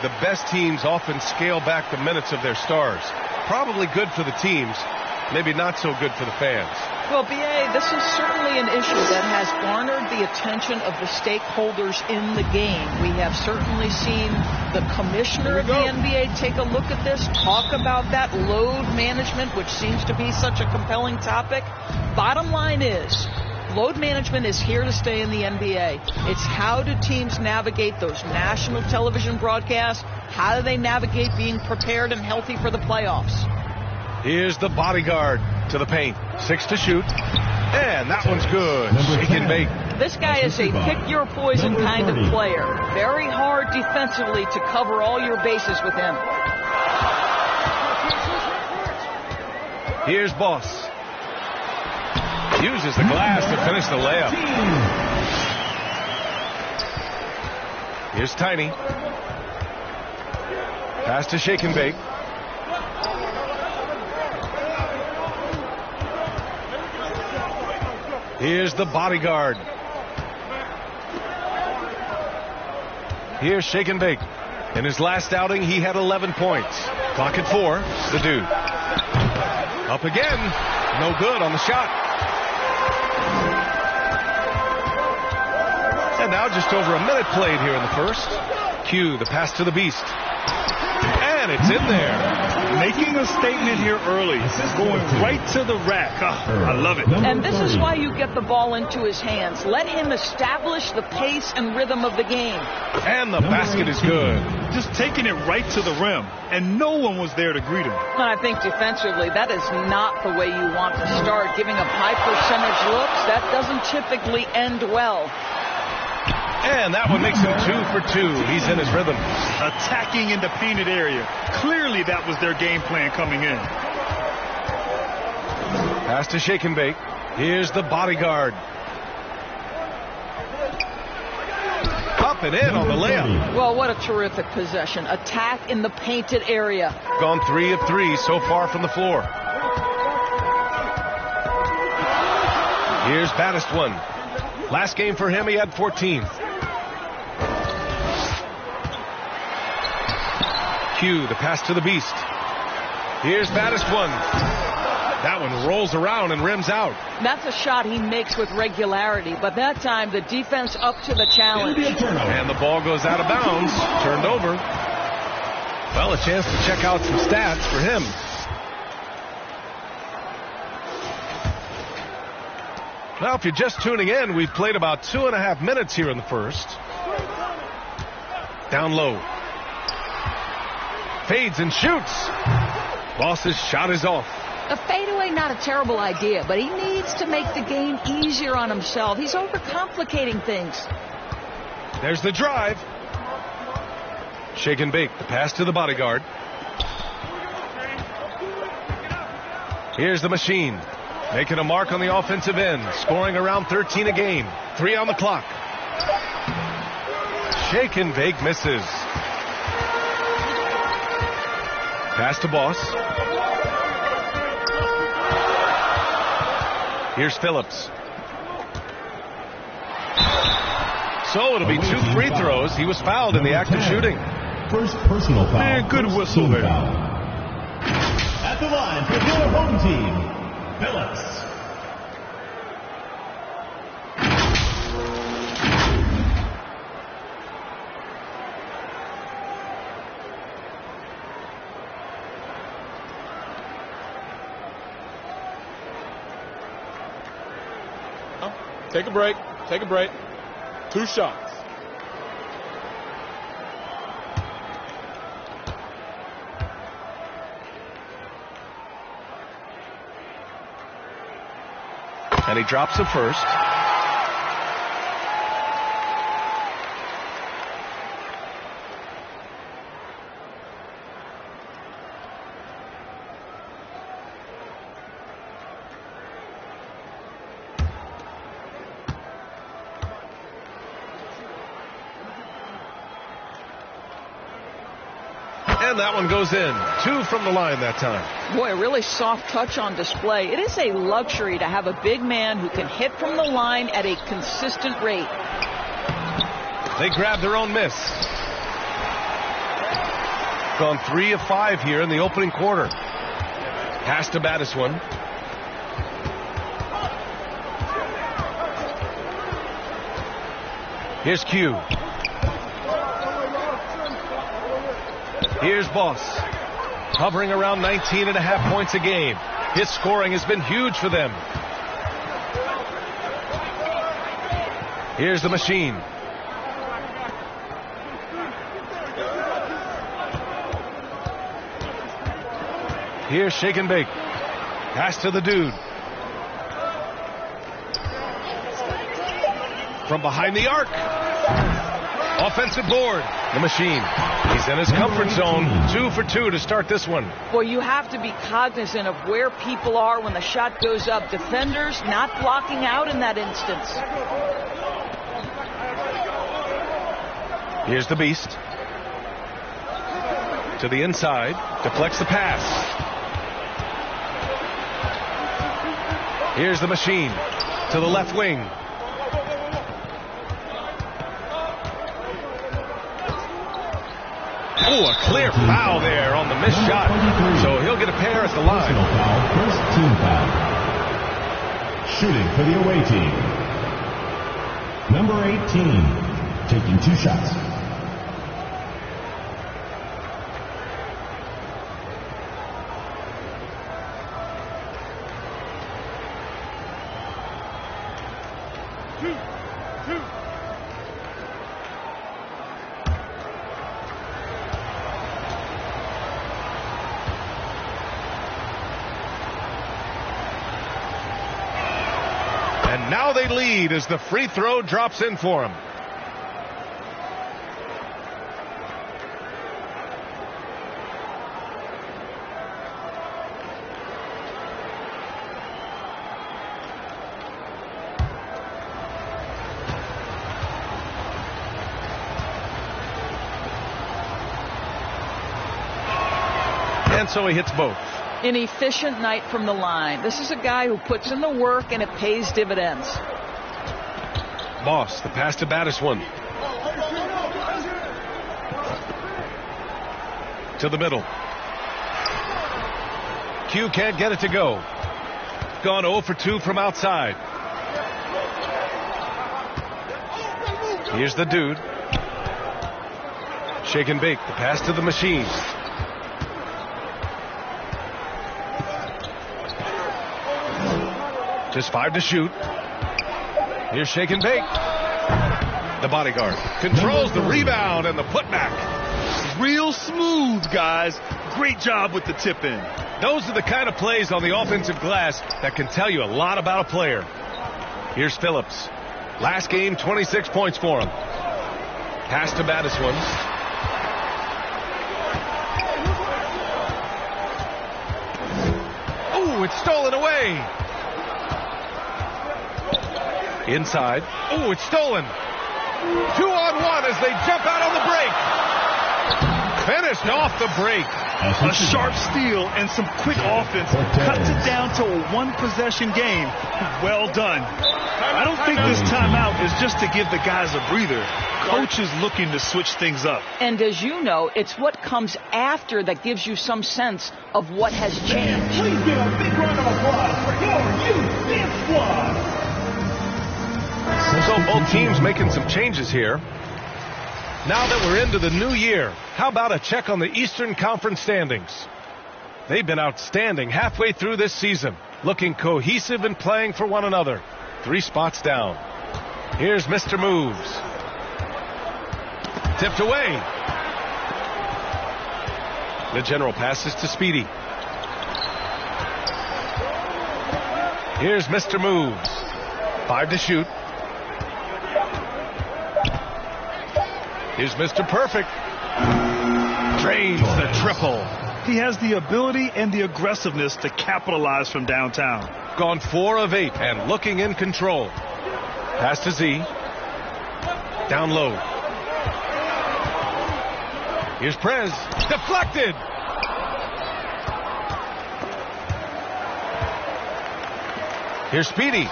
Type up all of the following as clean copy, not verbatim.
the best teams often scale back the minutes of their stars. Probably good for the teams, maybe not so good for the fans. Well, B.A., this is certainly an issue that has garnered the attention of the stakeholders in the game. We have certainly seen the commissioner of the NBA take a look at this, talk about that load management, which seems to be such a compelling topic. Bottom line is, load management is here to stay in the NBA. It's how do teams navigate those national television broadcasts? How do they navigate being prepared and healthy for the playoffs? Here's the bodyguard to the paint. 6 to shoot. And that one's good. Shake and bake. This guy is a pick-your-poison kind of player. Very hard defensively to cover all your bases with him. Here's Boss. Uses the glass to finish the layup. Here's Tiny. Pass to Shake and Bake. Here's the bodyguard. Here's Shake and Bake. In his last outing, he had 11 points. Clock at 4. The dude. Up again. No good on the shot. And now just over a minute played here in the first. Q, the pass to the Beast. And it's in there. Making a statement here early. Going right to the rack. I love it. And this is why you get the ball into his hands. Let him establish the pace and rhythm of the game. And the basket is good. Just taking it right to the rim. And no one was there to greet him. And I think defensively, that is not the way you want to start. Giving up high percentage looks, that doesn't typically end well. And that one makes him 2 for 2. He's in his rhythm. Attacking in the painted area. Clearly that was their game plan coming in. Pass to Shake and Bake. Here's the bodyguard. Up and in on the layup. Well, what a terrific possession. Attack in the painted area. Gone 3 of 3 so far from the floor. Here's Baddest One. Last game for him, he had 14. Q, the pass to the Beast. Here's Baddest One. That one rolls around and rims out. That's a shot he makes with regularity, but that time the defense up to the challenge. And the ball goes out of bounds, turned over. Well, a chance to check out some stats for him. Now, if you're just tuning in, we've played about 2.5 minutes here in the first. Down low. Fades and shoots. Boss's shot is off. A fadeaway, not a terrible idea, but he needs to make the game easier on himself. He's overcomplicating things. There's the drive. Shake and Bake, the pass to the bodyguard. Here's the machine. Making a mark on the offensive end. Scoring around 13 a game. 3 on the clock. Shake and Bake misses. Pass to Boss. Here's Phillips. So it'll be 2 free throws. He was fouled in the act of shooting. First personal foul. Man, good whistle there. At the line for your home team, Phillips. Take a break. Take a break. 2 shots. And he drops the first. And that one goes in. 2 from the line that time. Boy, a really soft touch on display. It is a luxury to have a big man who can hit from the line at a consistent rate. They grab their own miss. Gone 3 of 5 here in the opening quarter. Pass to Battiswan. Here's Q. Here's Boss. Hovering around 19.5 points a game. His scoring has been huge for them. Here's the Machine. Here's Shake and Bake. Pass to the Dude. From behind the arc. Offensive board. The Machine. He's in his comfort zone. 2 for 2 to start this one. Boy, you have to be cognizant of where people are when the shot goes up. Defenders not blocking out in that instance. Here's the Beast. To the inside. Deflects the pass. Here's the Machine. To the left wing. Oh, a clear foul there on the missed shot. So he'll get a pair at the line. First team foul. Shooting for the away team. Number 18, taking 2 shots. And now they lead as the free throw drops in for them. And so he hits both. An efficient night from the line. This is a guy who puts in the work and it pays dividends. Boss, the pass to Battiswan. To the middle. Q can't get it to go. Gone 0 for 2 from outside. Here's the Dude. Shake and Bake. The pass to the Machine. Just 5 to shoot. Here's Shake and Bake. The bodyguard controls the rebound and the putback. Real smooth, guys. Great job with the tip in. Those are the kind of plays on the offensive glass that can tell you a lot about a player. Here's Phillips. Last game, 26 points for him. Pass to Battiswan. Oh, it's stolen away. Inside. Oh, it's stolen. 2-on-1 as they jump out on the break. Finished off the break. A sharp steal and some quick offense cuts it down to a 1-possession game. Well done. I don't think this timeout is just to give the guys a breather. Coach is looking to switch things up. And as you know, it's what comes after that gives you some sense of what has changed. Please give a big round of applause for your youth dance squad. So both teams making some changes here. Now that we're into the new year, how about a check on the Eastern Conference standings? They've been outstanding halfway through this season, looking cohesive and playing for one another. 3 spots down. Here's Mr. Moves. Tipped away. The general passes to Speedy. Here's Mr. Moves. 5 to shoot. Here's Mr. Perfect. Drains the triple. He has the ability and the aggressiveness to capitalize from downtown. Gone 4 of 8 and looking in control. Pass to Z. Down low. Here's Prez. Deflected. Here's Speedy.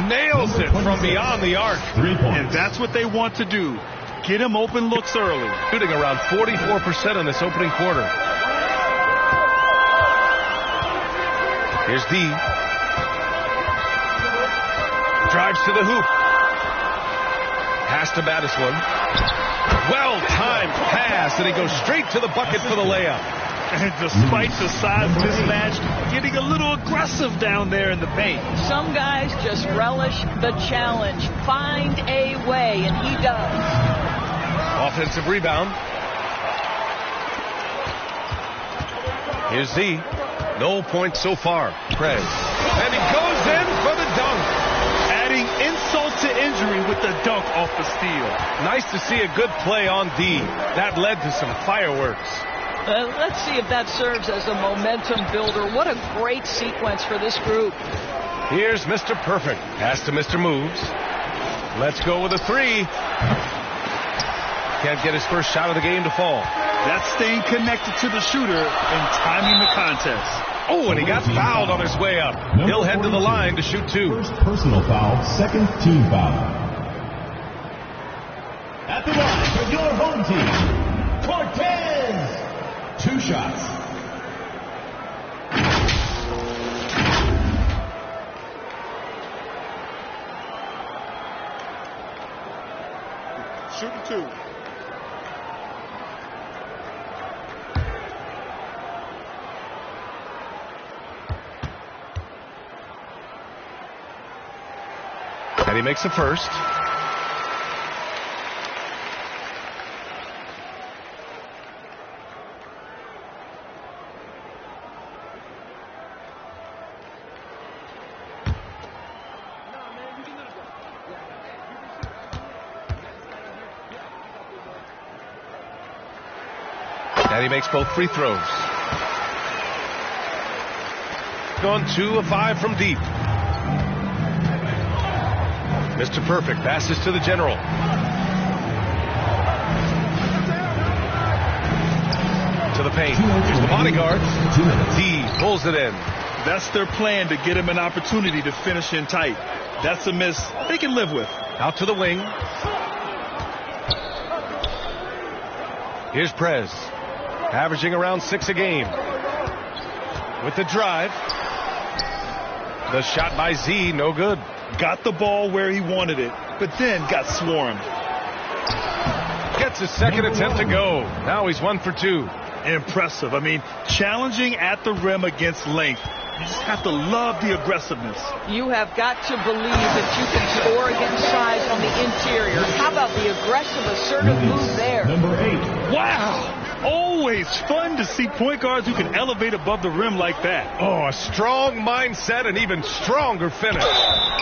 Nails it from beyond the arc. 3 points. And that's what they want to do. Get him open looks early. Shooting around 44% in this opening quarter. Here's D. Drives to the hoop. Pass to Battiswood. Well-timed pass, and he goes straight to the bucket for the layup. And despite the size mismatch, getting a little aggressive down there in the paint. Some guys just relish the challenge. Find a way, and he does. Offensive rebound. Here's Z. No points so far. Prez. And he goes in for the dunk. Adding insult to injury with the dunk off the steal. Nice to see a good play on D. That led to some fireworks. Let's see if that serves as a momentum builder. What a great sequence for this group. Here's Mr. Perfect. Pass to Mr. Moves. Let's go with a three. Can't get his first shot of the game to fall. That's staying connected to the shooter and timing the contest. Oh, and he got fouled on his way up. He'll head to the line to shoot two. First personal foul, second team foul. At the line for your home team, Cortez. 2 shots. Shooting two. And he makes the first. And he makes both free throws. Gone 2 of 5 from deep. Mr. Perfect passes to the general. To the paint. Here's the bodyguard. D pulls it in. That's their plan, to get him an opportunity to finish in tight. That's a miss they can live with. Out to the wing. Here's Prez. Averaging around 6 a game. With the drive. The shot by Z, no good. Got the ball where he wanted it, but then got swarmed. Gets his second attempt to go. Now he's 1 for 2. Impressive. I mean, challenging at the rim against length. You just have to love the aggressiveness. You have got to believe that you can score against size on the interior. How about the aggressive, assertive move there? Number 8. Wow. Always fun to see point guards who can elevate above the rim like that. Oh, a strong mindset and even stronger finish.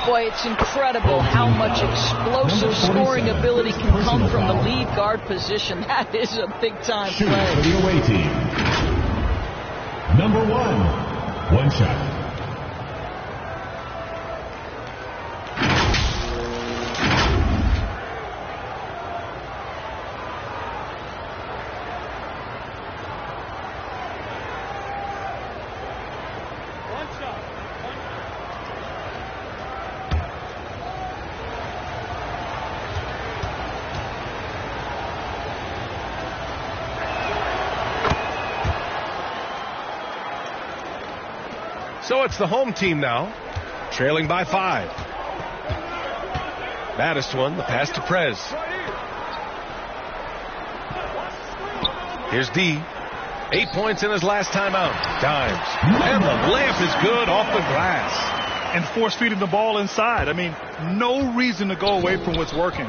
Boy, it's incredible how much explosive scoring ability can come from the lead guard position. That is a big-time Shooting play. for the away team. Number 1. 1 shot. So it's the home team now, trailing by 5. Battiswood, the pass to Prez. Here's D. 8 points in his last time out. Dimes. And the layup is good off the glass. And force feeding the ball inside. I mean, no reason to go away from what's working.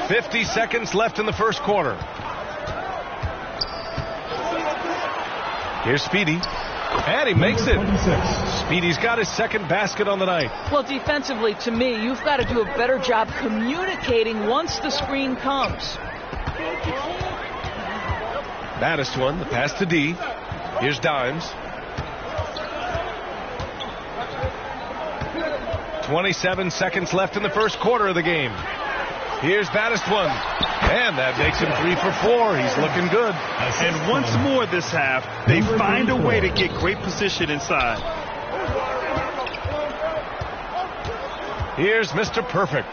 50 seconds left in the first quarter. Here's Speedy. And he makes it. 26. Speedy's got his second basket on the night. Well, defensively, to me, you've got to do a better job communicating once the screen comes. Battiswood, the pass to D. Here's Dimes. 27 seconds left in the first quarter of the game. Here's Battiswood. And that makes him 3 for 4. He's looking good. And once more this half, they find a way to get great position inside. Here's Mr. Perfect.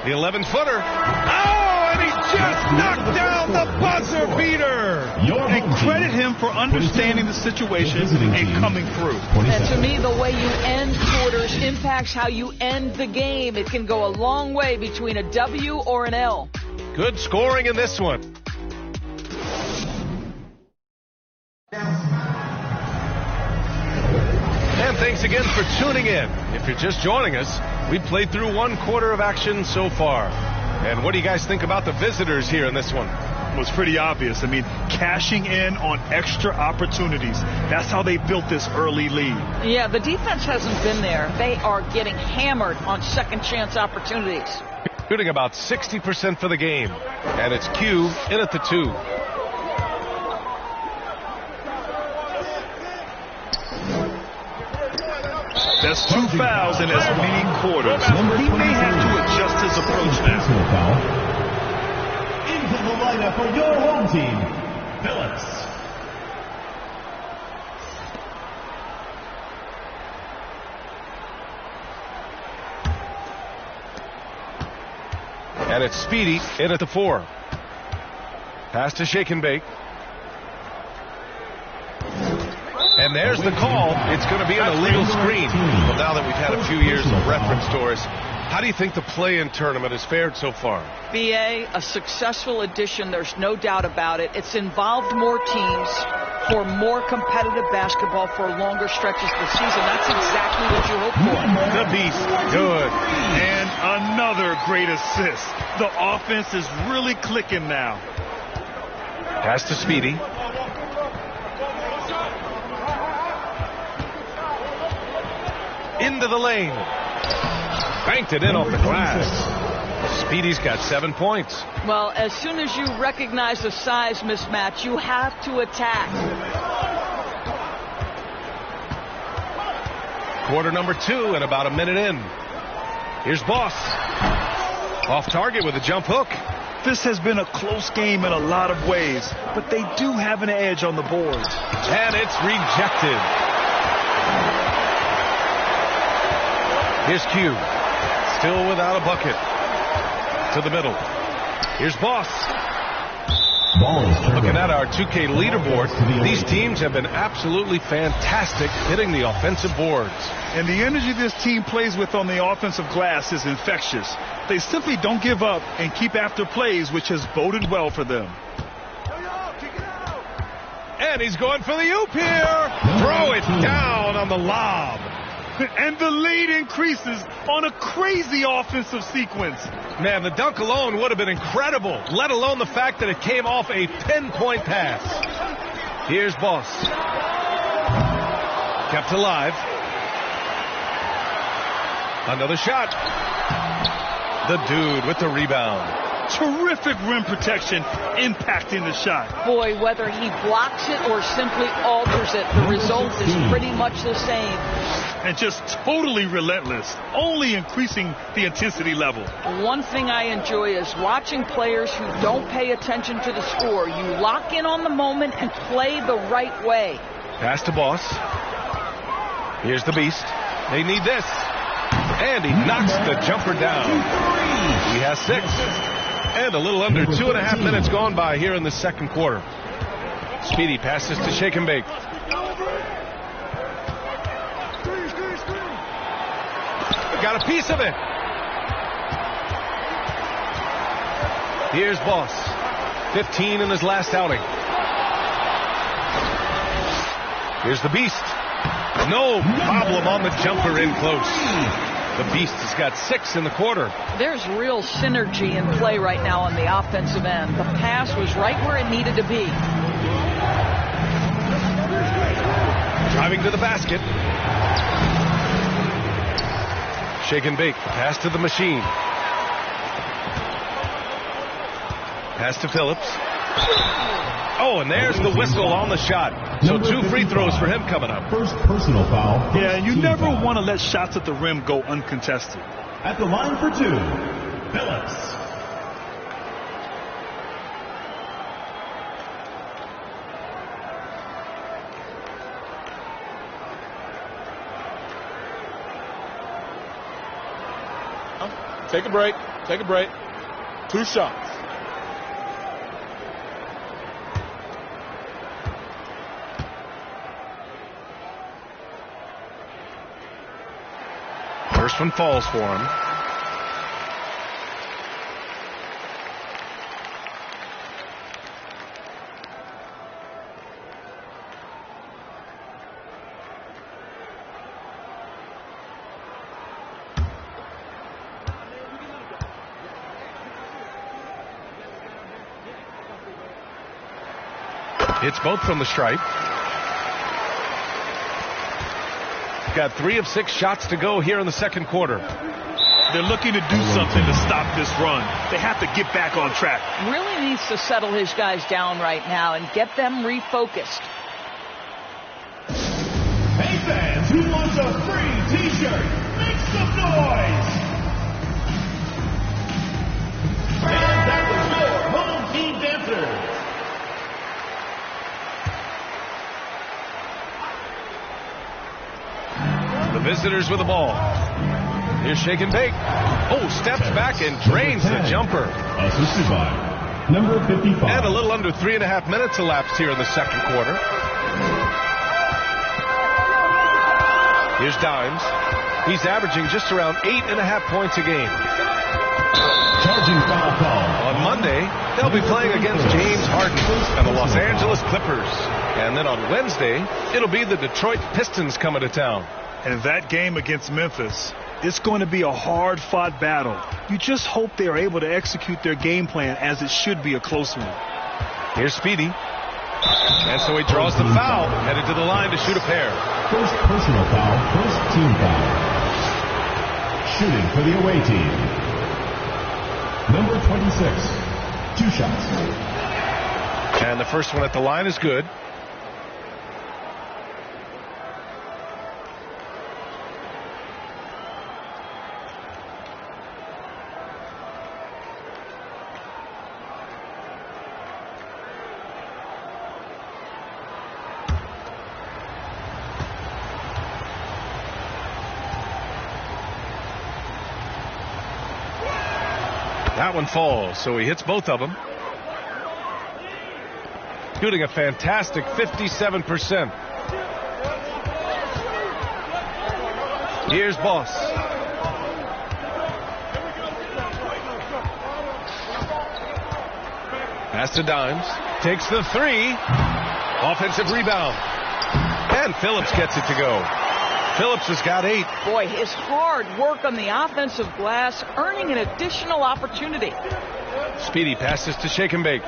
The 11-footer. Oh, and he just knocked down the buzzer beater. And credit him for understanding the situation and coming through. And to me, the way you end quarters impacts how you end the game. It can go a long way between a W or an L. Good scoring in this one. And thanks again for tuning in. If you're just joining us, we played through 1 quarter of action so far. And what do you guys think about the visitors here in this one? It was pretty obvious. I mean, cashing in on extra opportunities. That's how they built this early lead. Yeah, the defense hasn't been there. They are getting hammered on second chance opportunities. Shooting about 60% for the game. And it's Q in at the 2. That's 2 fouls in as many quarters. He may have to adjust his approach now. Into the lineup for your home team, Phillips. And it's Speedy in at the 4. Pass to Shake and Bake. And there's the call. It's going to be an illegal screen. Well, now that we've had a few years of reference to us, how do you think the play-in tournament has fared so far? BA, a successful addition, there's no doubt about it. It's involved more teams for more competitive basketball for longer stretches of the season. That's exactly what you hope for. The Beast, good. And another great assist. The offense is really clicking now. Pass to Speedy. Into the lane. Banked it in off the glass. Speedy's got 7 points. Well, as soon as you recognize a size mismatch, you have to attack. Quarter number 2 and about a minute in. Here's Boss. Off target with a jump hook. This has been a close game in a lot of ways, but they do have an edge on the boards. And it's rejected. Here's Q. Still without a bucket. To the middle. Here's Boss. Looking at our 2K leaderboard, these teams have been absolutely fantastic hitting the offensive boards. And the energy this team plays with on the offensive glass is infectious. They simply don't give up and keep after plays, which has boded well for them. And he's going for the oop here. Throw it down on the lob. And the lead increases on a crazy offensive sequence. Man, the dunk alone would have been incredible, let alone the fact that it came off a pinpoint pass. Here's Boss. Kept alive. Another shot. The dude with the rebound. Terrific rim protection impacting the shot. Boy, whether he blocks it or simply alters it, the result is pretty much the same. And just totally relentless, only increasing the intensity level. One thing I enjoy is watching players who don't pay attention to the score. You lock in on the moment and play the right way. Pass to Boss. Here's the Beast. They need this. And he knocks the jumper down. He has 6. And a little under 2.5 minutes gone by here in the second quarter. Speedy passes to Shake and Bake. Got a piece of it. Here's Boss. 15 in his last outing. Here's the Beast. No problem on the jumper in close. The Beast has got 6 in the quarter. There's real synergy in play right now on the offensive end. The pass was right where it needed to be. Driving to the basket. Shake and Bake. Pass to the machine. Pass to Phillips. Oh, and there's the whistle on the shot. So 2 free throws for him coming up. First personal foul. Yeah, you never want to let shots at the rim go uncontested. At the line for 2, Phillips. Take a break. Take a break. 2 shots. First one falls for him. Hits both from the stripe. Got 3 of 6 shots to go here in the second quarter. They're looking to do something to stop this run. They have to get back on track. Really needs to settle his guys down right now and get them refocused. Hey fans, who wants a free t-shirt? Make some noise! And that was your home team dancer. The visitors with the ball. Here's shake and bake. Oh, steps back and drains the jumper. Assisted by number 55. And a little under 3.5 minutes elapsed here in the second quarter. Here's Dimes. He's averaging just around 8.5 points a game. Charging foul call. On Monday, they'll be playing against James Harden and the Los Angeles Clippers. And then on Wednesday, it'll be the Detroit Pistons coming to town. And that game against Memphis, it's going to be a hard-fought battle. You just hope they're able to execute their game plan as it should be a close one. Here's Speedy. And so he draws the foul, headed to the line to shoot a pair. First personal foul, first team foul. Shooting for the away team. Number 26. 2 shots. And the first one at the line is good. That one falls, so he hits both of them. Shooting a fantastic 57%. Here's Boss. Pass to Dimes. Takes the 3. Offensive rebound. And Phillips gets it to go. Phillips has got 8. Boy, his hard work on the offensive glass earning an additional opportunity. Speedy passes to shake and bake.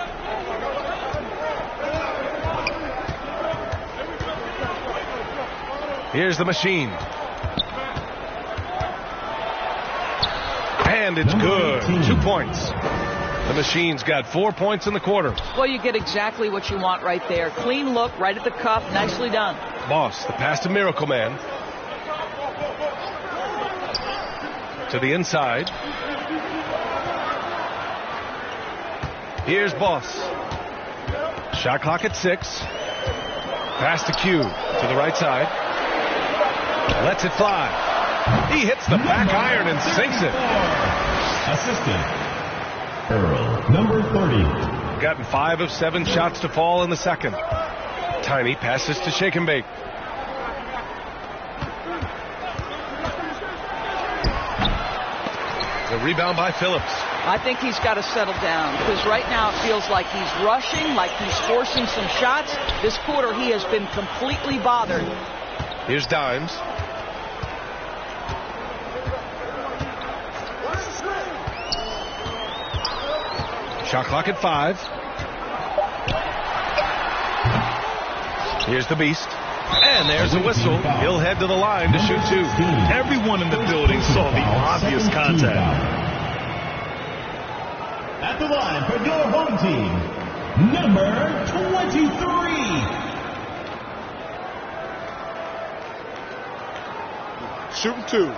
Here's the machine. And it's good. 2 points. The machine's got 4 points in the quarter. Well, you get exactly what you want right there. Clean look, right at the cuff. Nicely done. Boss, the pass to Miracle Man. To the inside. Here's Boss. Shot clock at 6. Pass to Q to the right side. Lets it fly. He hits the back iron and sinks it. Assistant Earl, number 30. Gotten 5 of 7 shots to fall in the second. Tiny passes to shake and bake. The rebound by Phillips. I think he's got to settle down because right now it feels like he's rushing, like he's forcing some shots. This quarter he has been completely bothered. Here's Dimes. Shot clock at 5. Here's the Beast. And there's a whistle. He'll head to the line to shoot 2. Everyone in the building saw the obvious contact. At the line for your home team, number 23. Shooting 2.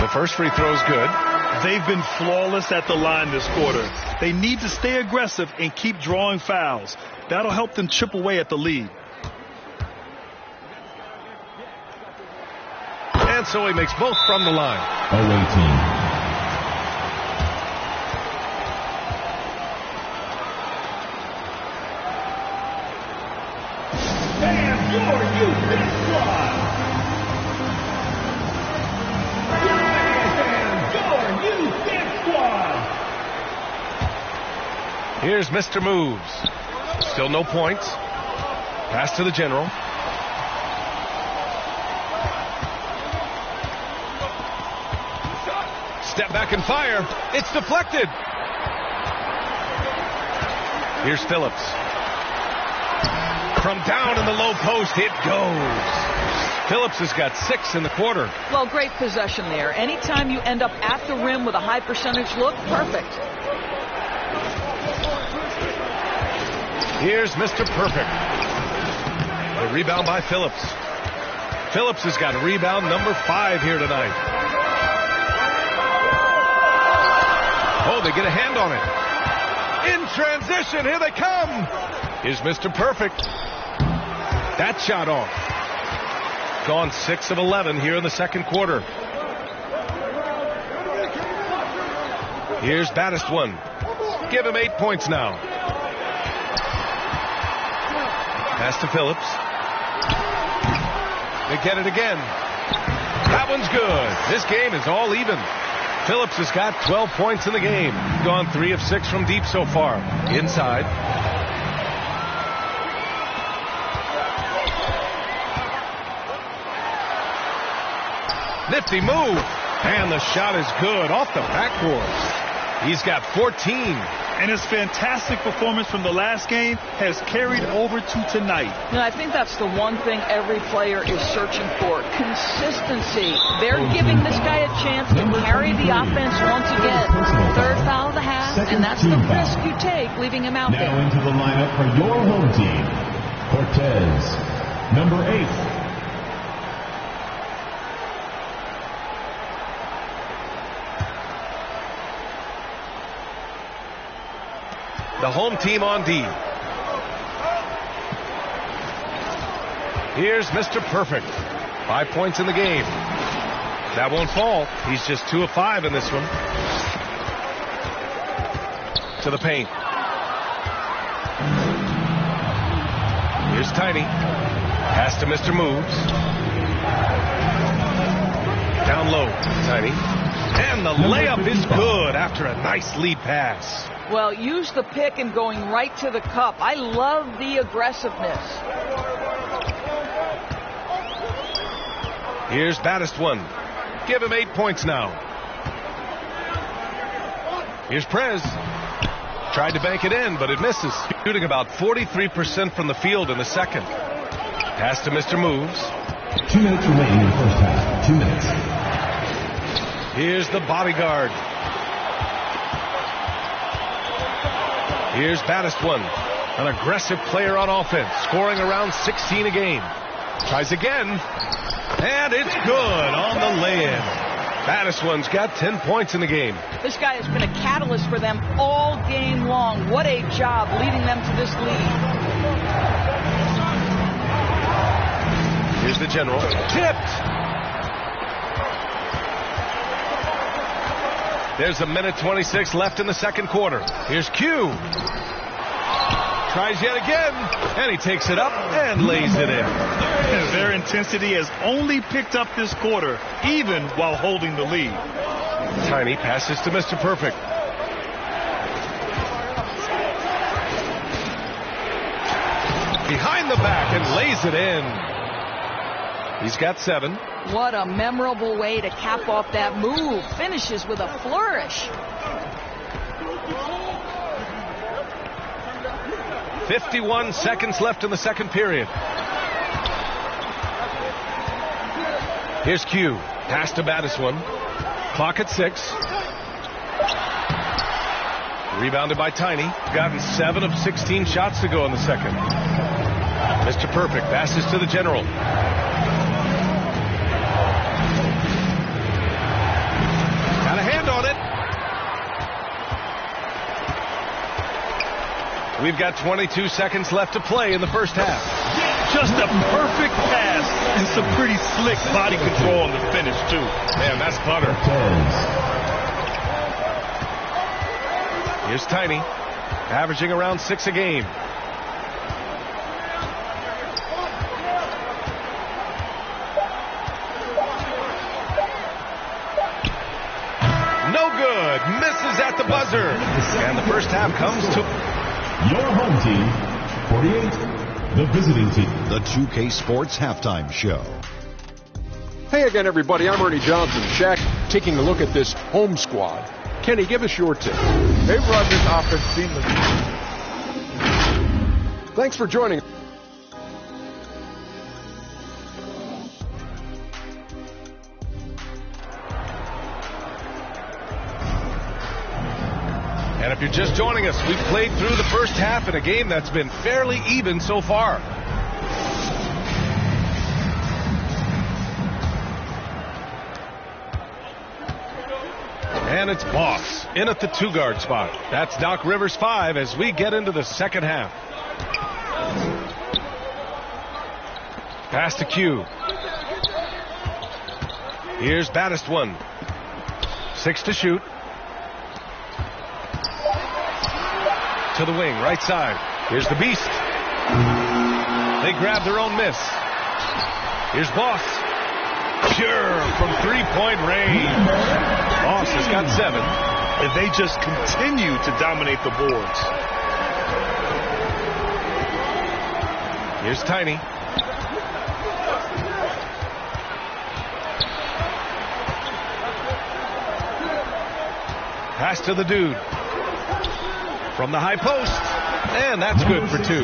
The first free throw is good. They've been flawless at the line this quarter. They need to stay aggressive and keep drawing fouls. That'll help them chip away at the lead. And so he makes both from the line. Away team. And your youth squad. Here's Mr. Moves. Still no points. Pass to the general. Step back and fire. It's deflected. Here's Phillips. From down in the low post, it goes. Phillips has got 6 in the quarter. Well, great possession there. Anytime you end up at the rim with a high percentage look, perfect. Here's Mr. Perfect. The rebound by Phillips. Phillips has got rebound number 5 here tonight. Oh, they get a hand on it. In transition, here they come. Here's Mr. Perfect. That shot off. Gone 6 of 11 here in the second quarter. Here's Baddest one. Give him 8 points now. Pass to Phillips. They get it again. That one's good. This game is all even. Phillips has got 12 points in the game. Gone 3 of 6 from deep so far. Inside. Nifty move. And the shot is good off the backboard. He's got 14. And his fantastic performance from the last game has carried over to tonight. You know, I think that's the one thing every player is searching for. Consistency. They're giving this guy a chance to carry the offense once again. Third foul of the half, and that's the risk you take leaving him out there. Now into the lineup for your home team, Cortez, number 8. The home team on D. Here's Mr. Perfect. 5 points in the game. That won't fall. He's just 2 of 5 in this one. To the paint. Here's Tiny. Pass to Mr. Moves. Down low, Tiny. And the layup is good after a nice lead pass. Well, use the pick and going right to the cup. I love the aggressiveness. Here's Baddest one. Give him 8 points now. Here's Prez. Tried to bank it in, but it misses. Shooting about 43% from the field in the second. Pass to Mr. Moves. 2 minutes remaining in the first half. 2 minutes. Here's the bodyguard. Here's Baddest one. An aggressive player on offense, scoring around 16 a game. Tries again. And it's good on the lay-in. Baddest one's got 10 points in the game. This guy has been a catalyst for them all game long. What a job leading them to this lead. Here's the general. Tipped. There's a minute 26 left in the second quarter. Here's Q. Tries yet again, and he takes it up and lays it in. Their intensity has only picked up this quarter, even while holding the lead. Tiny passes to Mr. Perfect. Behind the back and lays it in. He's got 7. What a memorable way to cap off that move. Finishes with a flourish. 51 seconds left in the second period. Here's Q. Pass to Baddest one. Clock at 6. Rebounded by Tiny. Gotten 7 of 16 shots to go in the second. Mr. Perfect passes to the general. Got a hand on it. We've got 22 seconds left to play in the first half. Just a perfect pass and some pretty slick body control on the finish, too. Man, that's butter. Here's Tiny, averaging around 6 a game. No good. Misses at the buzzer. And the first half comes to your home team, 48, the visiting team. The 2K Sports Halftime Show. Hey again, everybody. I'm Ernie Johnson. Shaq taking a look at this home squad. Kenny, give us your take. They've run this offense seamlessly. Thanks for joining. And if you're just joining us, we've played through the first half in a game that's been fairly even so far. And it's Boss in at the 2-guard spot. That's Doc Rivers 5 as we get into the second half. Pass to Q. Here's Baddest 1. 6 to shoot. To the wing, right side. Here's the Beast. They grab their own miss. Here's Boss. Pure from 3-point range. Boss has got 7. And they just continue to dominate the boards. Here's Tiny. Pass to the Dude. From the high post. And that's good for 2.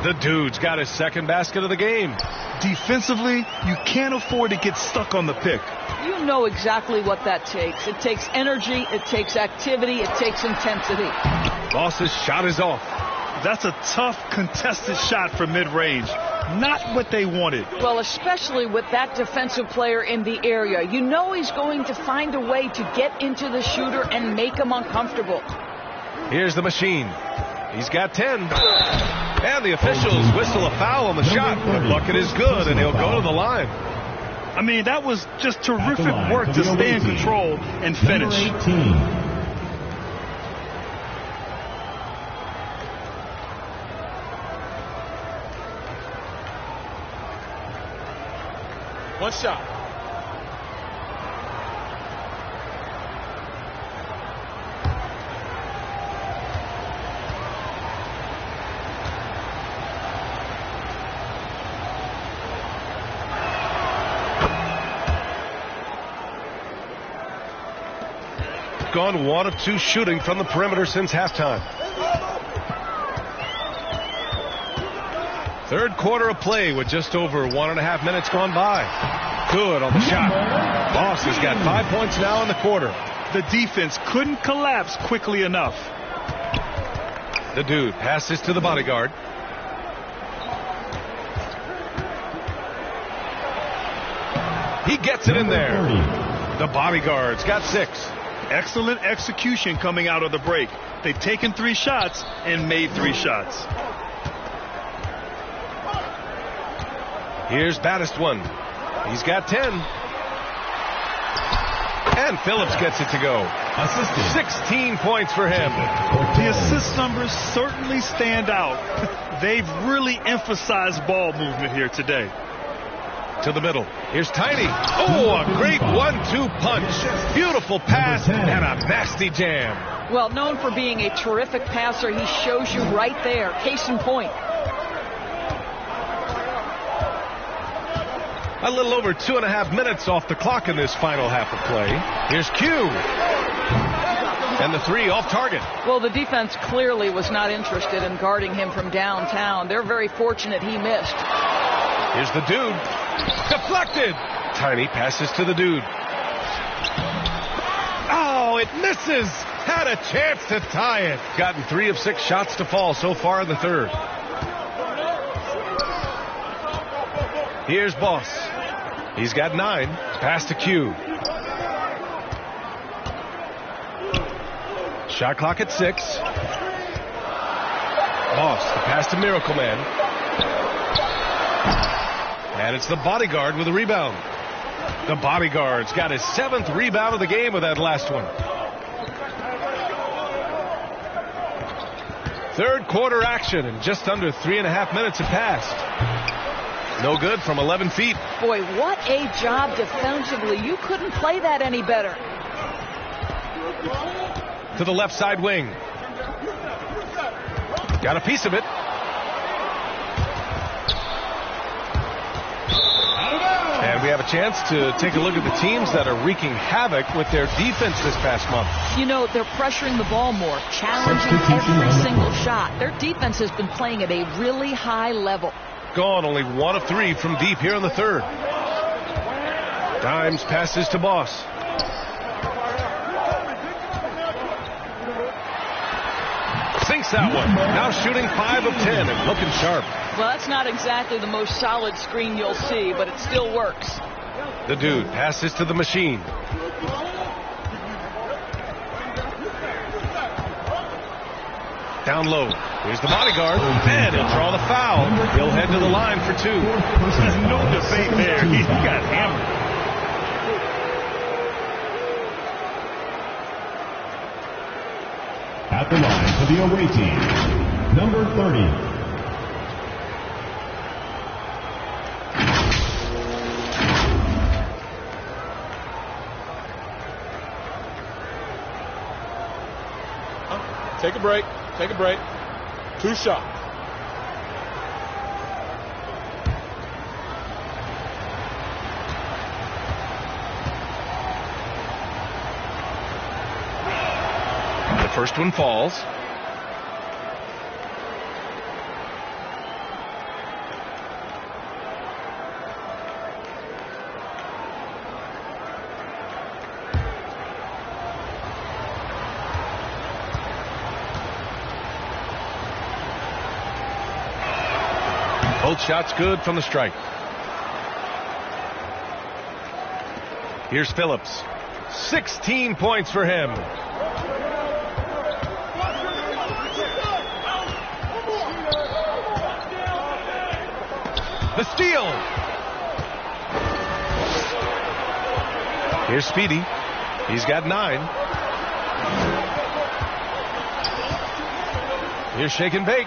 The Dude's got his second basket of the game. Defensively, you can't afford to get stuck on the pick. You know exactly what that takes. It takes energy, it takes activity, it takes intensity. Boss's shot is off. That's a tough, contested shot from mid-range. Not what they wanted. Well, especially with that defensive player in the area. You know he's going to find a way to get into the shooter and make him uncomfortable. Here's the Machine. He's got 10. And the officials whistle a foul on the shot. The bucket is good, and he'll go to the line. I mean, that was just terrific work to stay in control and finish. One shot. Gone 1 of 2 shooting from the perimeter since halftime. Third quarter of play with just over 1.5 minutes gone by. Good on the shot. Boss has got 5 points now in the quarter. The defense couldn't collapse quickly enough. The Dude passes to the bodyguard. He gets it in there. The bodyguard's got 6. Excellent execution coming out of the break. They've taken 3 shots and made 3 shots. Here's Baddest 1. He's got 10. And Phillips gets it to go. 16 points for him. The assist numbers certainly stand out. They've really emphasized ball movement here today. To the middle. Here's Tiny. Oh, a great 1-2 punch. Beautiful pass and a nasty jam. Well, known for being a terrific passer, he shows you right there. Case in point. A little over 2.5 minutes off the clock in this final half of play. Here's Q. And the 3 off target. Well, the defense clearly was not interested in guarding him from downtown. They're very fortunate he missed. Here's the Dude. Deflected. Tiny passes to the Dude. Oh, it misses. Had a chance to tie it. Gotten 3 of 6 shots to fall so far in the third. Here's Boss. He's got 9. Pass to Q. Shot clock at 6. Boss, the pass to Miracle Man. And it's the bodyguard with a rebound. The bodyguard's got his 7th rebound of the game with that last one. Third quarter action, and just under 3.5 minutes have passed. No good from 11 feet. Boy, what a job defensively. You couldn't play that any better. To the left side wing. Got a piece of it. And we have a chance to take a look at the teams that are wreaking havoc with their defense this past month. You know, they're pressuring the ball more, challenging every single shot. Their defense has been playing at a really high level. Gone only 1 of 3 from deep here in the third. Dimes passes to Boss. Sinks that one. Now shooting 5 of 10 and looking sharp. Well, that's not exactly the most solid screen you'll see, but it still works. The dude passes to the machine. Down low. Here's the bodyguard. And he'll draw the foul. He'll head to the line for 2. There's no debate there. He got hammered. At the line for the away team, number 30. Take a break. Take a break. 2 shots. The first one falls. Both shots good from the strike. Here's Phillips. 16 points for him. The steal. Here's Speedy. He's got 9. Here's Shake and Bake.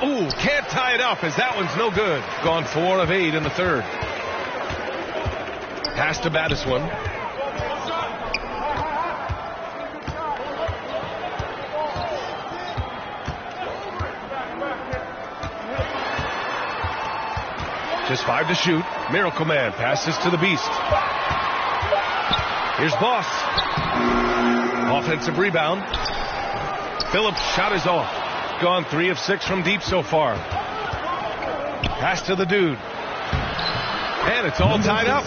Ooh, can't tie it up as that one's no good. Gone 4 of 8 in the third. Pass to Battiswan. Just 5 to shoot. Miracle Man passes to the Beast. Here's Boss. Offensive rebound. Phillips' shot is off. Gone 3 of 6 from deep so far. Pass to the dude. And it's all tied up.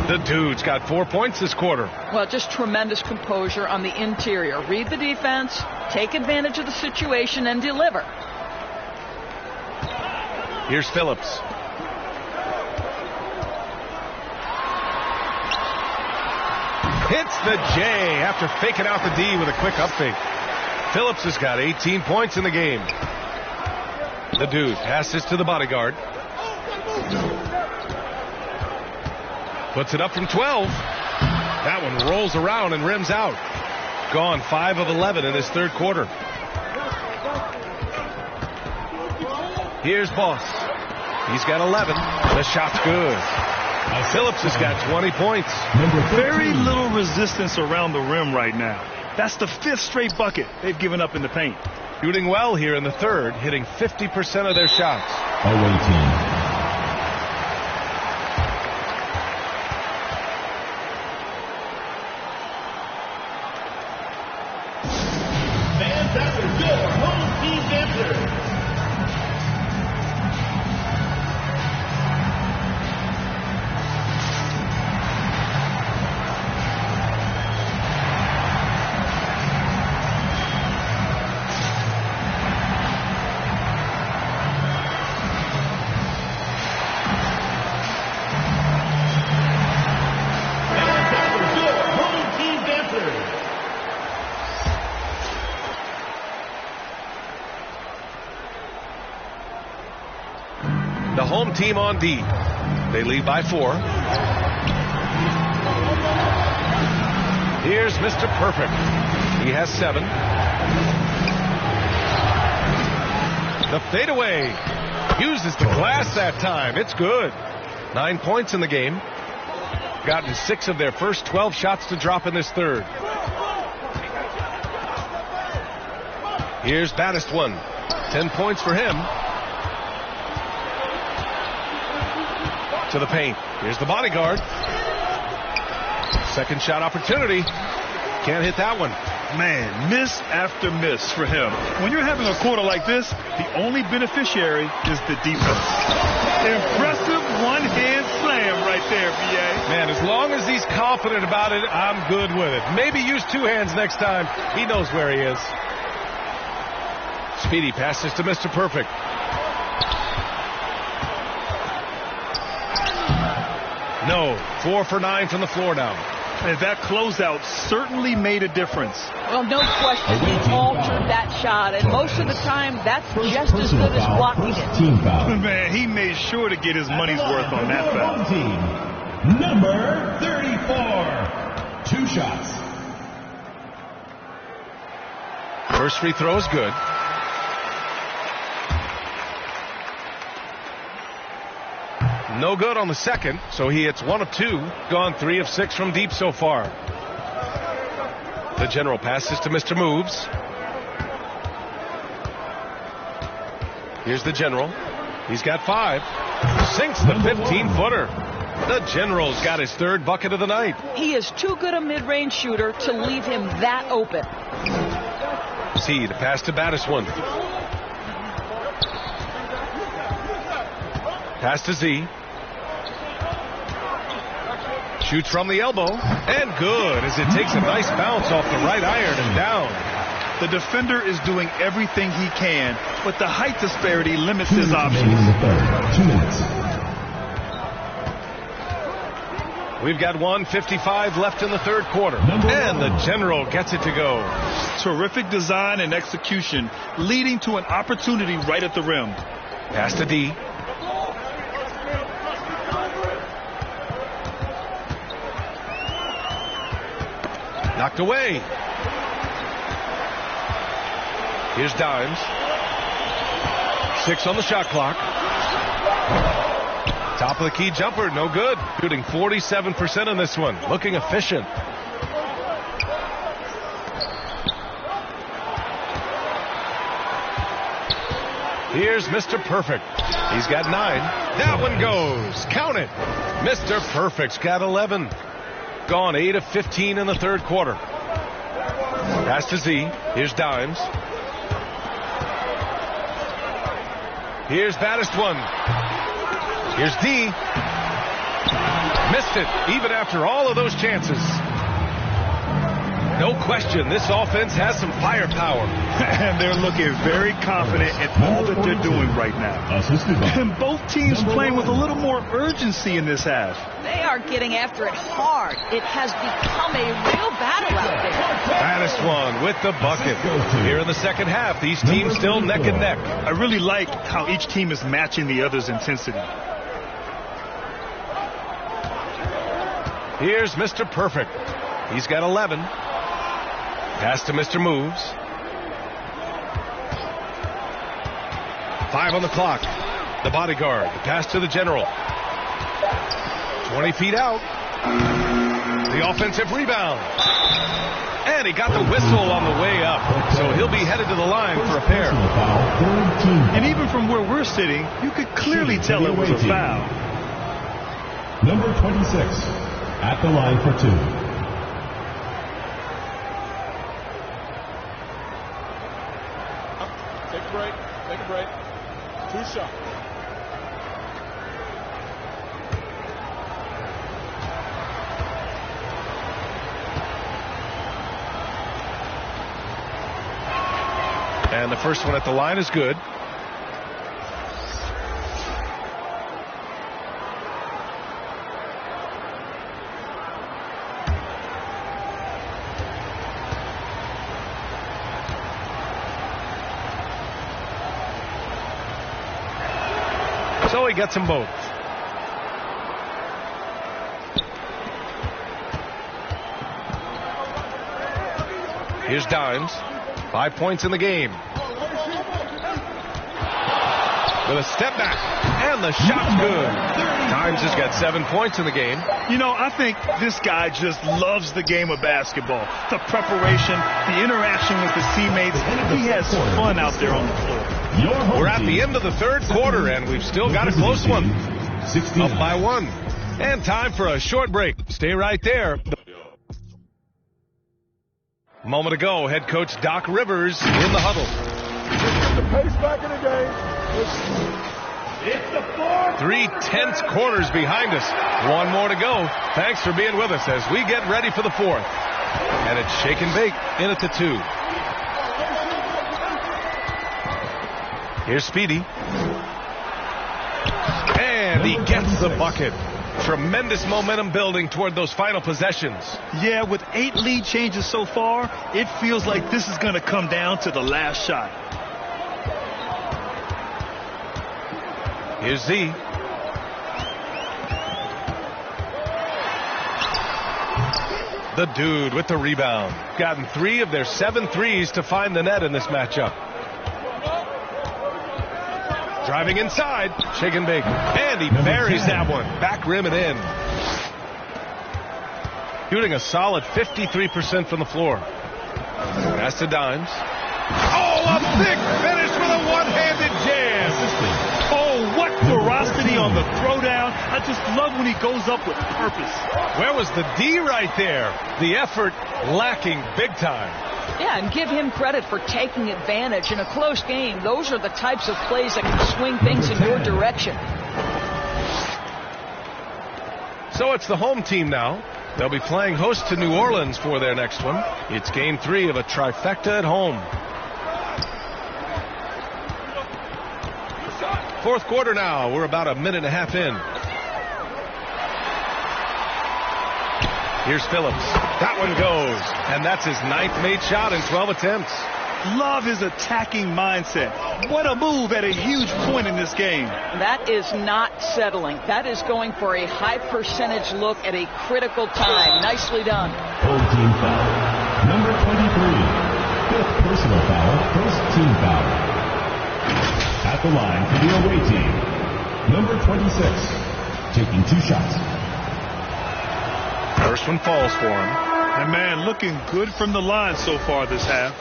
The dude's got 4 points this quarter. Well, just tremendous composure on the interior. Read the defense, take advantage of the situation, and deliver. Here's Phillips. Hits the J after faking out the D with a quick up fake. Phillips has got 18 points in the game. The dude passes to the bodyguard. Puts it up from 12. That one rolls around and rims out. Gone 5 of 11 in his third quarter. Here's Boss. He's got 11. The shot's good. Phillips has got 20 points. Very little resistance around the rim right now. That's the 5th straight bucket they've given up in the paint. Shooting well here in the third, hitting 50% of their shots. Away team. Fans at the door, home team dancers. team on D. They lead by 4. Here's Mr. Perfect. He has 7. The fadeaway. Uses the glass that time. It's good. 9 points in the game. Gotten 6 of their first 12 shots to drop in this third. Here's Baddest one. 10 points for him. To the paint. Here's the bodyguard. Second shot opportunity. Can't hit that one. Man, miss after miss for him. When you're having a quarter like this, the only beneficiary is the defense. Impressive one-hand slam right there, B.A. Man, as long as he's confident about it, I'm good with it. Maybe use 2 hands next time. He knows where he is. Speedy passes to Mr. Perfect. No. 4 for 9 from the floor now. And that closeout certainly made a difference. Well, no question, he altered that shot, and most of the time, that's just as good as blocking it. Man, he made sure to get his money's worth on that foul. Number 34. 2 shots. First free throw is good. No good on the second, so he hits 1 of 2. Gone 3 of 6 from deep so far. The general passes to Mr. Moves. Here's the general. He's got 5. Sinks the 15-footer. The general's got his 3rd bucket of the night. He is too good a mid-range shooter to leave him that open. C, the pass to Baddest one. Pass to Z. Shoots from the elbow, and good as it takes a nice bounce off the right iron and down. The defender is doing everything he can, but the height disparity limits his options. 2 minutes. We've got 1:55 left in the third quarter, and the general gets it to go. Terrific design and execution, leading to an opportunity right at the rim. Pass to D. Knocked away. Here's Dimes. 6 on the shot clock. Top of the key jumper, no good. Shooting 47% in this one. Looking efficient. Here's Mr. Perfect. He's got 9. That one goes. Count it. Mr. Perfect's got 11. Gone 8 of 15 in the third quarter. Pass to Z. Here's Dimes. Here's Baddest one. Here's D. Missed it, even after all of those chances. No question, this offense has some firepower. And they're looking very confident in all that they're doing right now. And both teams playing with a little more urgency in this half. They are getting after it hard. It has become a real battle out there. Baddest one with the bucket. Here in the second half, these teams still neck and neck. I really like how each team is matching the other's intensity. Here's Mr. Perfect. He's got 11. Pass to Mr. Moves. 5 on the clock. The bodyguard. The pass to the general. 20 feet out. The offensive rebound. And he got the whistle on the way up. So he'll be headed to the line for a pair. And even from where we're sitting, you could clearly tell it was a foul. Number 26 at the line for 2. Take a break. 2 shots. And the first one at the line is good. So he gets them both. Here's Dimes. 5 points in the game. With a step back, and the shot's good. Dimes has got 7 points in the game. You know, I think this guy just loves the game of basketball. The preparation, the interaction with his teammates. He has fun out there on the floor. We're at the end of the third quarter, and we've still got a close one. Up by 1. And time for a short break. Stay right there. A moment ago, head coach Doc Rivers in the huddle. Get the pace back in the game. It's the fourth. 3 tense quarters behind us. 1 more to go. Thanks for being with us as we get ready for the fourth. And it's shake and bake in at the 2. Here's Speedy. And he gets the bucket. Tremendous momentum building toward those final possessions. Yeah, with 8 lead changes so far, it feels like this is going to come down to the last shot. Here's Z. The dude with the rebound. Gotten 3 of their 7 threes to find the net in this matchup. Driving inside, shake and bake, and he buries that one. Back rim and in. Shooting a solid 53% from the floor. Pass to Dimes. Oh, a big finish with a one-handed jam. Oh, what ferocity on the throwdown. I just love when he goes up with purpose. Where was the D right there? The effort lacking big time. Yeah, and give him credit for taking advantage in a close game. Those are the types of plays that can swing things in your direction. So it's the home team now. They'll be playing host to New Orleans for their next one. It's game 3 of a trifecta at home. Fourth quarter now. We're about a minute and a half in. Here's Phillips. That one goes. And that's his 9th made shot in 12 attempts. Love his attacking mindset. What a move at a huge point in this game. That is not settling. That is going for a high percentage look at a critical time. Nicely done. Home team foul. Number 23. 5th personal foul. First team foul. At the line for the away team. Number 26. Taking 2 shots. First one falls for him. And man, looking good from the line so far this half.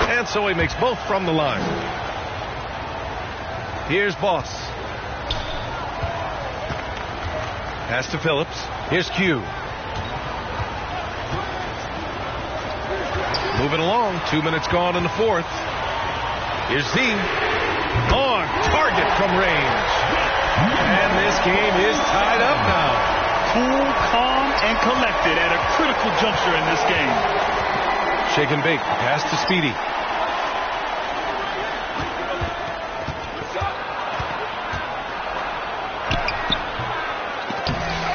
And so he makes both from the line. Here's Boss. Pass to Phillips. Here's Q. Moving along. 2 minutes gone in the fourth. Here's Z. On target from range. And this game is tied up now. Cool, calm, and collected at a critical juncture in this game. Shake and bake. Pass to Speedy.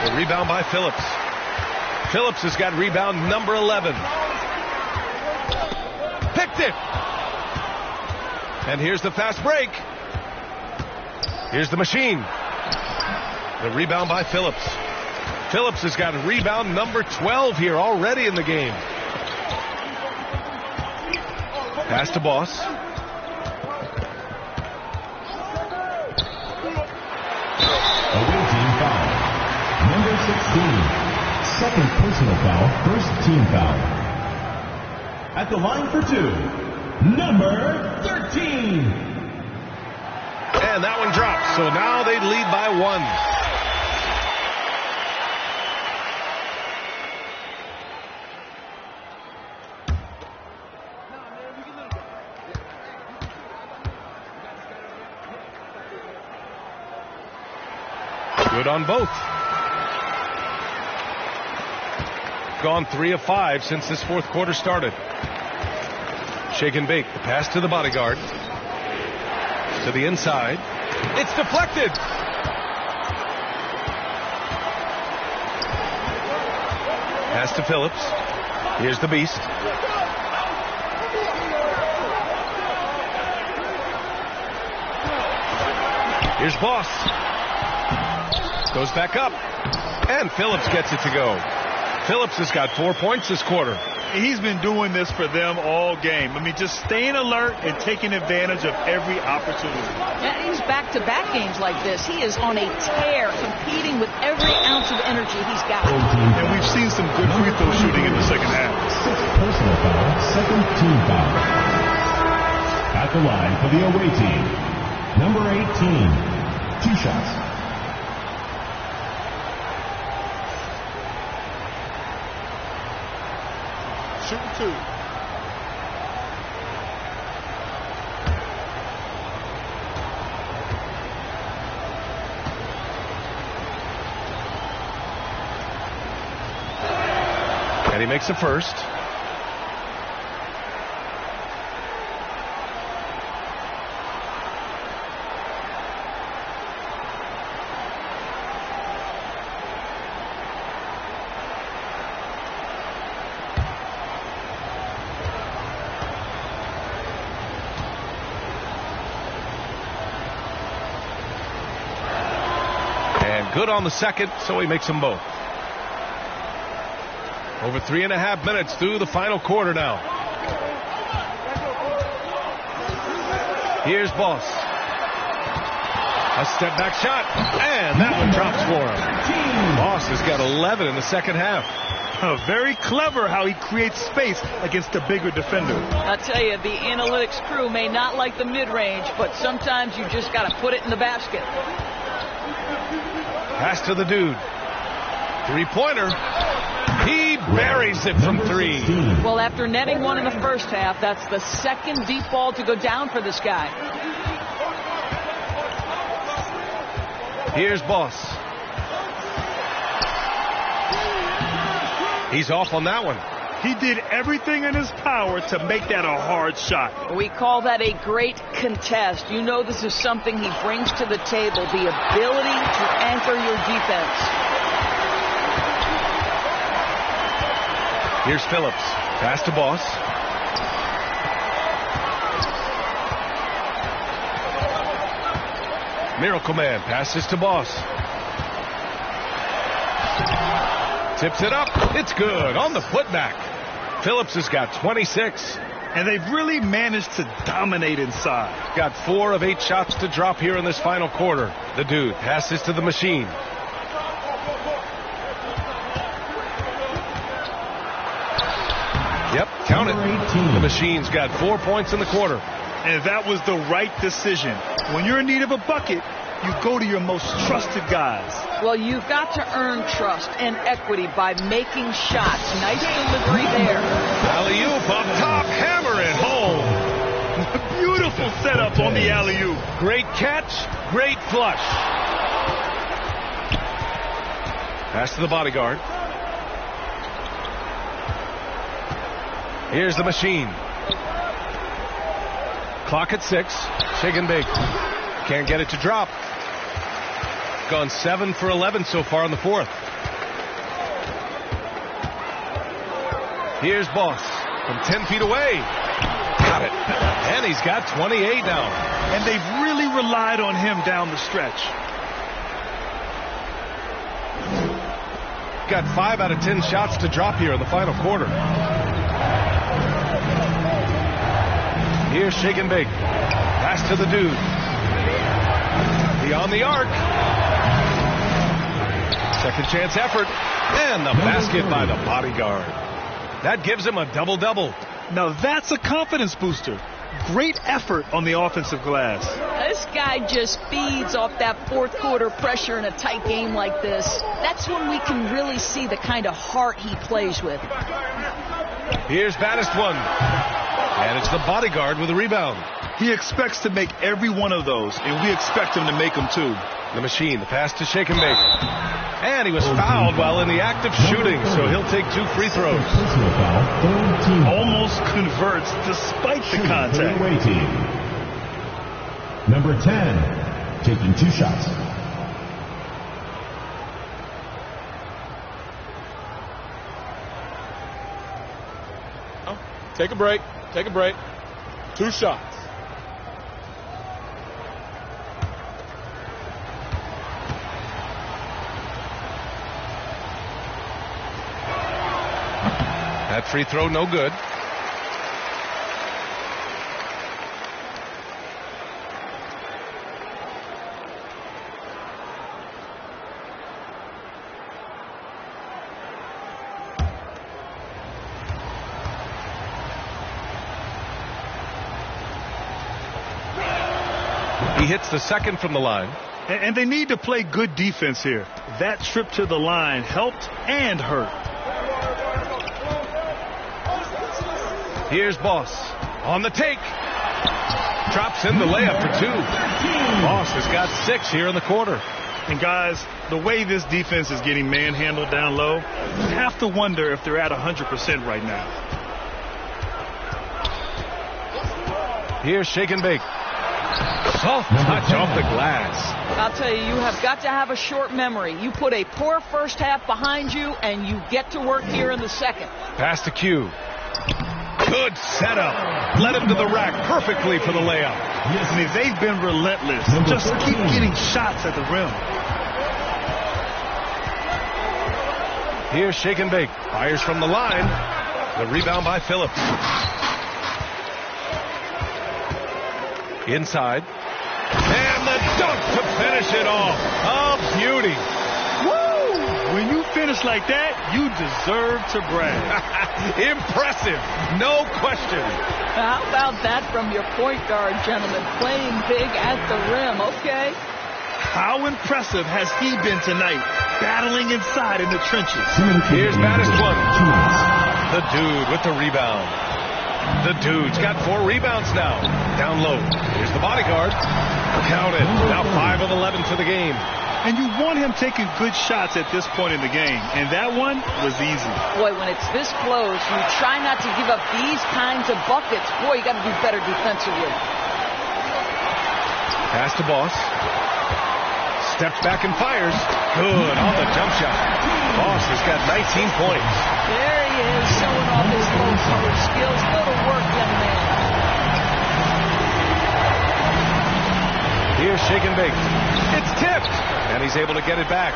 The rebound by Phillips. Phillips has got rebound number 11. Picked it. And here's the fast break. Here's the machine. The rebound by Phillips. Phillips has got rebound number 12 here already in the game. Pass to Boss. Away team foul. Number 16. 2nd personal foul. First team foul. At the line for 2. Number 13. And that one drops. So now they lead by 1. Good on both. Gone 3 of 5 since this fourth quarter started. Shake and bake. The pass to the bodyguard. To the inside. It's deflected. Pass to Phillips. Here's the beast. Here's Boss. Goes back up. And Phillips gets it to go. Phillips has got 4 points this quarter. He's been doing this for them all game. I mean, just staying alert and taking advantage of every opportunity. Yeah, he's back-to-back games like this. He is on a tear, competing with every ounce of energy he's got. And we've seen some good free throw shooting in the second half. 6th personal foul, 2nd team foul. At the line for the away team, number 18, 2 shots. Shooting 2. And he makes the first. Good on the second, so he makes them both. Over 3.5 minutes through the final quarter now. Here's Boss. A step back shot, and that one drops for him. Boss has got 11 in the second half. Very clever how he creates space against the bigger defender. I tell you, the analytics crew may not like the mid-range, but sometimes you just got to put it in the basket. Pass to the dude. Three-pointer. He buries it from 3. Well, after netting one in the first half, that's the second deep ball to go down for this guy. Here's Boss. He's off on that one. He did everything in his power to make that a hard shot. We call that a great contest. You know this is something he brings to the table, the ability to anchor your defense. Here's Phillips. Pass to Boss. Miracle Man passes to Boss. Tips it up. It's good on the putback. Phillips has got 26. And they've really managed to dominate inside. Got 4 of 8 shots to drop here in this final quarter. The dude passes to the machine. Yep, count it. The machine's got 4 points in the quarter. And that was the right decision. When you're in need of a bucket, you go to your most trusted guys. Well, you've got to earn trust and equity by making shots. Nice delivery there. Alley-oop up top, hammer it home. Beautiful setup on the alley-oop. Great catch, great flush. Pass to the bodyguard. Here's the machine. Clock at 6. Shake and bake. Can't get it to drop. Gone 7 for 11 so far in the fourth. Here's Boss from 10 feet away. Got it. And he's got 28 now. And they've really relied on him down the stretch. Got 5 out of 10 shots to drop here in the final quarter. Here's Shake and Bake. Pass to the dude. Beyond the arc. Second chance effort. And the basket by the bodyguard. That gives him a double-double. Now that's a confidence booster. Great effort on the offensive glass. This guy just feeds off that fourth quarter pressure in a tight game like this. That's when we can really see the kind of heart he plays with. Here's baddest one. And it's the bodyguard with a rebound. He expects to make every one of those, and we expect him to make them too. The machine, the pass to Shake and Bake. And he was fouled while in the act of shooting, so he'll take 2 free throws. Almost converts despite the contact. Number 10, taking 2 shots. Take a break. Take a break. 2 shots. That free throw, no good. He hits the second from the line. And they need to play good defense here. That trip to the line helped and hurt. Here's Boss on the take. Drops in the layup for 2. Boss has got 6 here in the quarter. And guys, the way this defense is getting manhandled down low, you have to wonder if they're at 100% right now. Here's Shake and Bake. Soft touch off the glass. I'll tell you, you have got to have a short memory. You put a poor first half behind you, and you get to work here in the second. Pass to Q. Good setup. Led him to the rack perfectly for the layup. Yes, I mean, they've been relentless. Just keep getting shots at the rim. Here's Shake and Bake. Fires from the line. The rebound by Phillips. Inside. And the dunk to finish it off. Oh, beauty. Woo! When you finish like that, you deserve to brag. Impressive. No question. How about that from your point guard, gentlemen? Playing big at the rim, okay? How impressive has he been tonight, battling inside in the trenches? Here's Baddest One. The dude with the rebound. The dude's got 4 rebounds now. Down low. Here's the bodyguard. Counted. Now 5 of 11 for the game. And you want him taking good shots at this point in the game. And that one was easy. Boy, when it's this close, you try not to give up these kinds of buckets. Boy, you got to do better defensively. Pass to Boss. Steps back and fires. Good on the jump shot. Boss has got 19 points. There he is, showing off his low-power skills. Little work, young man. Here's Shake and Bake. It's tipped, and he's able to get it back.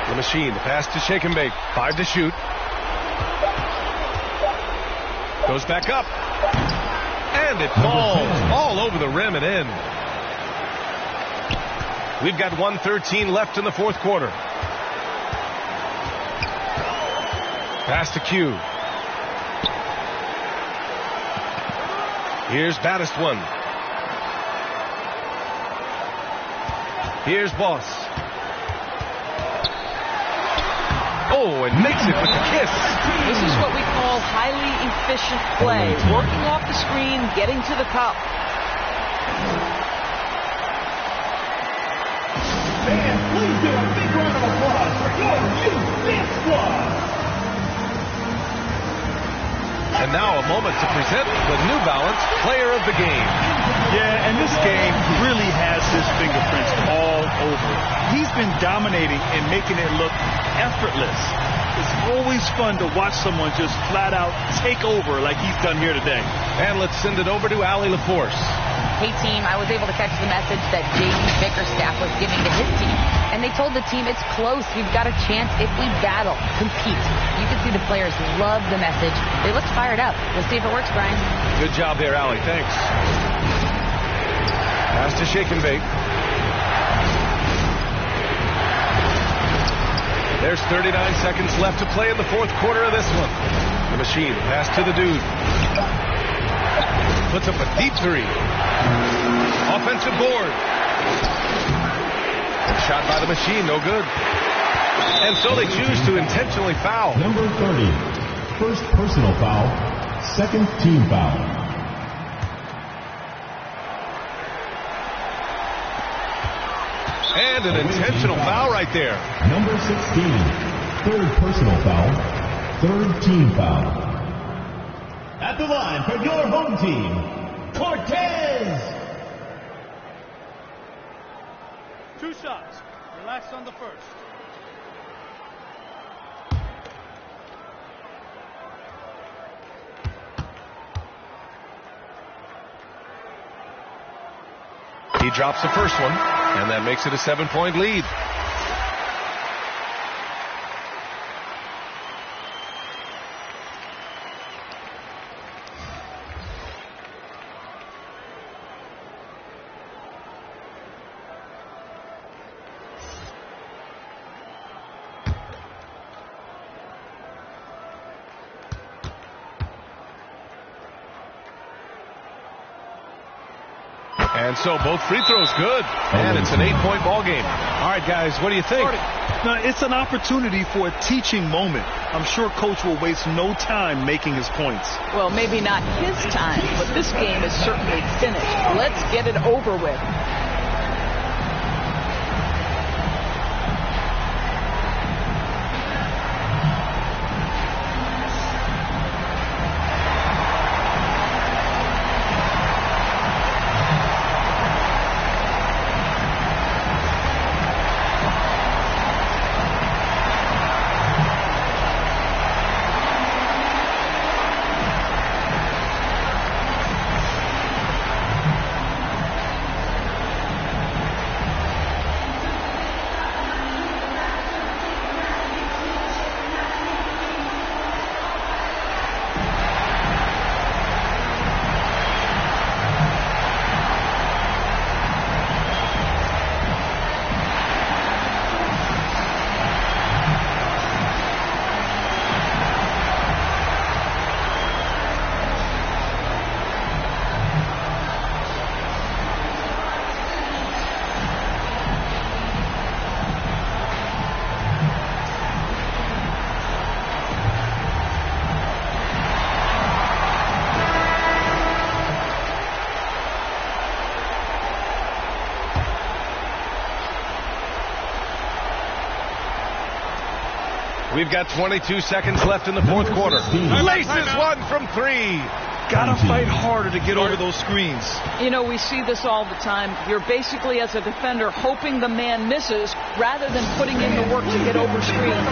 The Machine, the pass to Shake and Bake. 5 to shoot. Goes back up. And it falls all over the rim and in. We've got 1:13 left in the fourth quarter. Pass to Q. Here's Baddest One. Here's Boss. Oh, and makes it with the kiss. This is what we call highly efficient play. Working off the screen, getting to the cup. Fans, please do a big round of applause for your new dance squad. And now a moment to present the New Balance Player of the Game. Yeah, and this game really has his fingerprints all over it. He's been dominating and making it look effortless. It's always fun to watch someone just flat out take over like he's done here today. And let's send it over to Allie LaForce. Hey, team, I was able to catch the message that J.D. Bickerstaff was giving to his team. And they told the team, it's close. We've got a chance if we battle, compete. You can see the players love the message. They look fired up. We'll see if it works, Brian. Good job there, Allie. Thanks. Pass to Shake and Bake. There's 39 seconds left to play in the fourth quarter of this one. The Machine, pass to the dude. Puts up a deep 3. Offensive board. Shot by the Machine, no good. And so they choose to intentionally foul. Number 30, first personal foul, second team foul. And an intentional foul right there. Number 16, third personal foul, third team foul. At the line for your home team, Cortez. 2 shots. Relax on the first. He drops the first one, and that makes it a 7-point lead. And so both free throws good. And it's an 8-point ball game. All right, guys, what do you think? Now, it's an opportunity for a teaching moment. I'm sure Coach will waste no time making his points. Well, maybe not his time, but this game is certainly finished. Let's get it over with. We've got 22 seconds left in the fourth quarter. Laces one from three. Gotta fight harder to get over those screens. You know, we see this all the time. You're basically, as a defender, hoping the man misses rather than putting in the work to get over screens.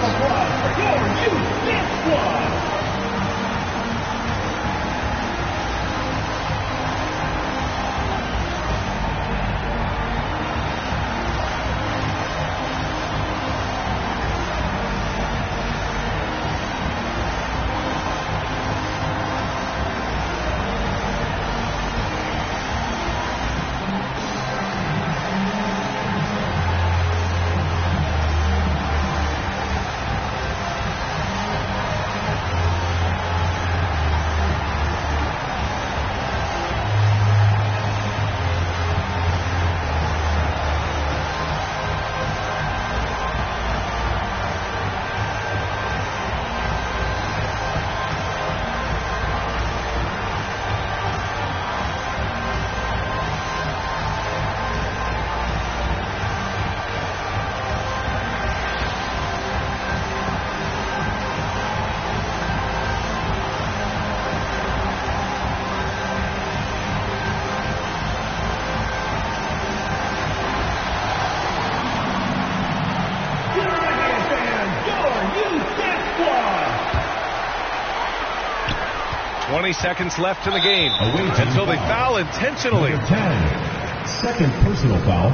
Seconds left in the game until they foul intentionally. 10. Second personal foul.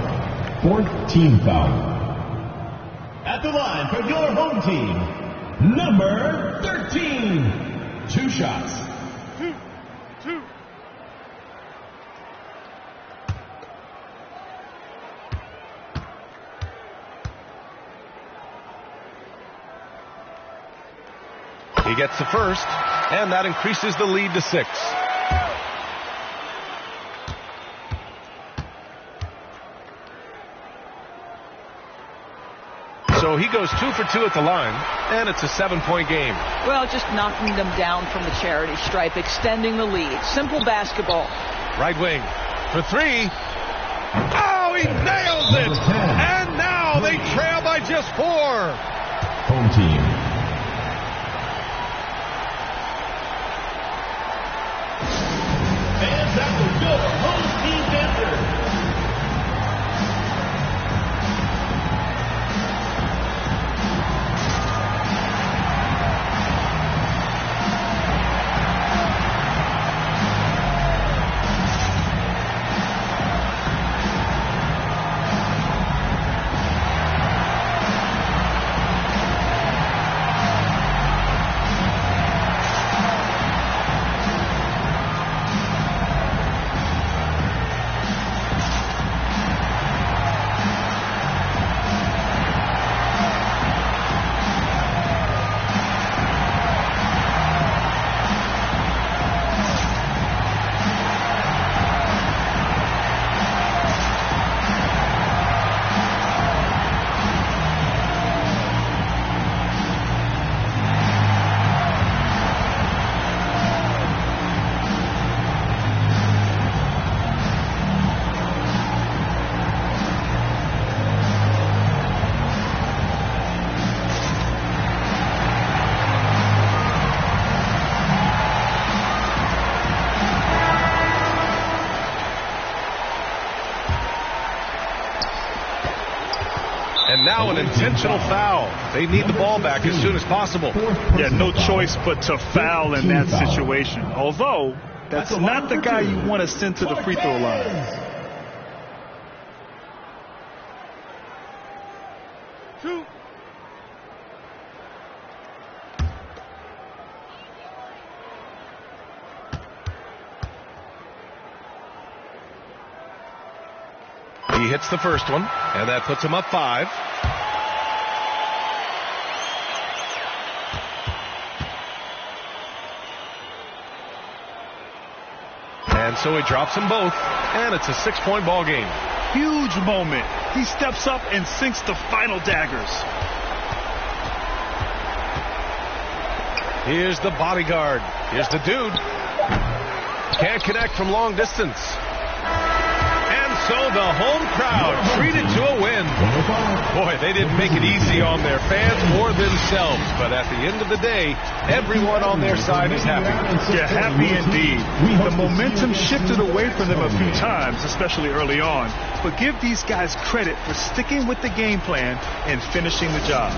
Fourth team foul. At the line for your home team, number 13. 2 shots. Two. He gets the first, and that increases the lead to 6. So he goes 2 for 2 at the line, and it's a 7-point game. Well, just knocking them down from the charity stripe, extending the lead. Simple basketball. Right wing for 3. Oh, he nails it! And now they trail by just 4. Home team. And that will go home team answer. And now an intentional foul. They need the ball back as soon as possible. Yeah, no choice but to foul in that situation. Although, that's not the guy you want to send to the free throw line. He hits the first one, and that puts him up 5. And so he drops them both, and it's a 6-point ball game. Huge moment. He steps up and sinks the final daggers. Here's the bodyguard. Here's the dude. Can't connect from long distance. So the home crowd treated to a win. Boy, they didn't make it easy on their fans or themselves. But at the end of the day, everyone on their side is happy. Yeah, happy indeed. The momentum shifted away from them a few times, especially early on. But give these guys credit for sticking with the game plan and finishing the job.